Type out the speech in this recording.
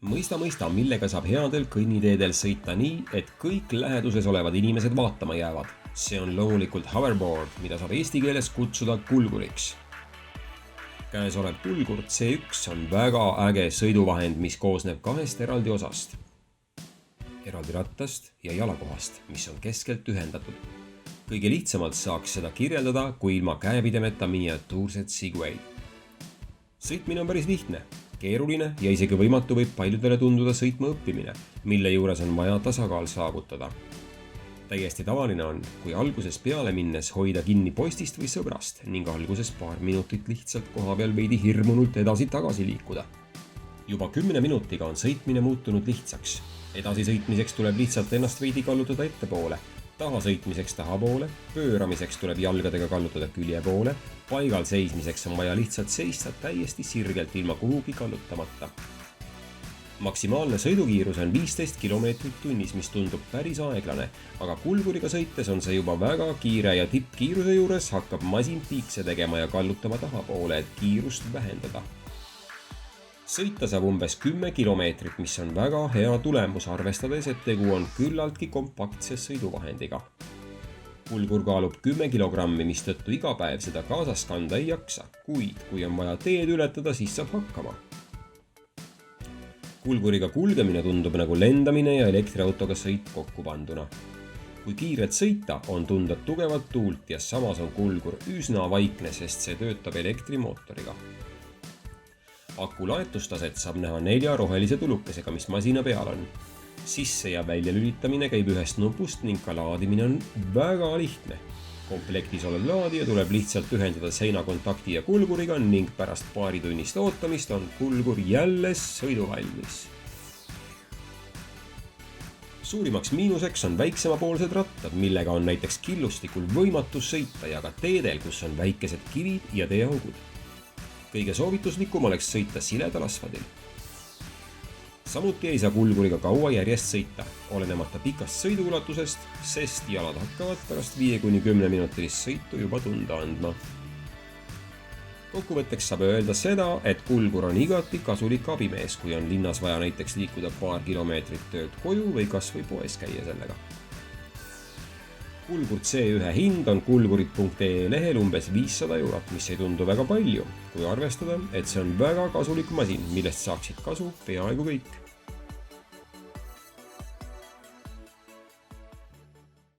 mõista, millega saab headel kõnniteedel sõita nii, et kõik läheduses olevad inimesed vaatama jäävad. See on loomulikult hoverboard, mida saab eesti keeles kutsuda kulguriks. Käesolev kulgur C1 on väga äge sõiduvahend, mis koosneb kahest eraldi osast. Eraldi rattast ja jalakohast, mis on keskelt ühendatud. Kõige lihtsamalt saaks seda kirjeldada, kui ilma käepidemeta miniatuurset Segway. Sõitmine on päris lihtne. Keeruline ja isegi võimatu võib paljudele tunduda sõitma õppimine, mille juures on vaja tasakaal saavutada. Täiesti tavaline on, kui alguses peale minnes hoida kinni postist või sõbrast ning alguses paar minutit lihtsalt koha peal veidi hirmunult edasi-tagasi liikuda. Juba 10 minutiga on sõitmine muutunud lihtsaks. Edasi sõitmiseks tuleb lihtsalt ennast veidi kallutada ettepoole, taha sõitmiseks tahapoole, pööramiseks tuleb jalgadega kallutada külje poole, paigal seismiseks on vaja lihtsalt seista täiesti sirgelt ilma kuhugi kallutamata. Maksimaalne sõidukiirus on 15 km tunnis, mis tundub päris aeglane, aga kulguriga sõites on see juba väga kiire ja tippkiiruse juures hakkab masin piikse tegema ja kallutama tahapoole, et kiirust vähendada. Sõita saab umbes 10 kilomeetrit, mis on väga hea tulemus, arvestades, et tegu on küllaltki kompaktse sõiduvahendiga. Kulgur kaalub 10 kilogrammi, mis tõttu iga päev seda kaasas kanda ei jaksa, kuid kui on vaja teed ületada, siis saab hakkama. Kulguriga kulgemine tundub nagu lendamine ja elektriautoga sõit kokku panduna. Kui kiiret sõita, on tunda tugevat tuult ja samas on kulgur üsna vaikne, sest see töötab elektrimootoriga. Aku laetustaset saab näha 4 rohelise tulukesega, mis masina peal on. Sisse ja välja lülitamine käib ühest nupust ning ka laadimine on väga lihtne. Komplektis olev laadija tuleb lihtsalt ühendada seinakontakti ja kulguriga ning pärast paari tunnist ootamist on kulgur jälle sõiduvalmis. Suurimaks miinuseks on väiksemapoolsed rattad, millega on näiteks killustikul võimatus sõita ja ka teedel, kus on väikesed kivid ja teeaugud. Kõige soovituslikum oleks sõita siledal asfaldil. Samuti ei saa kulguriga kaua järjest sõita, olenemata pikast sõiduulatusest, sest jalad hakkavad pärast 5-10 minutilist sõitu juba tunda andma. Kokkuvõtteks saab öelda seda, et kulgur on igati kasulik abimees, kui on linnas vaja näiteks liikuda paar kilomeetrit töölt koju või kas või poes käia sellega. Kulgur C1 hind on kulgurid.ee lehel umbes 500 €, mis ei tundu väga palju, kui arvestada, et see on väga kasulik masin, millest saaksid kasu peaaegu kõik.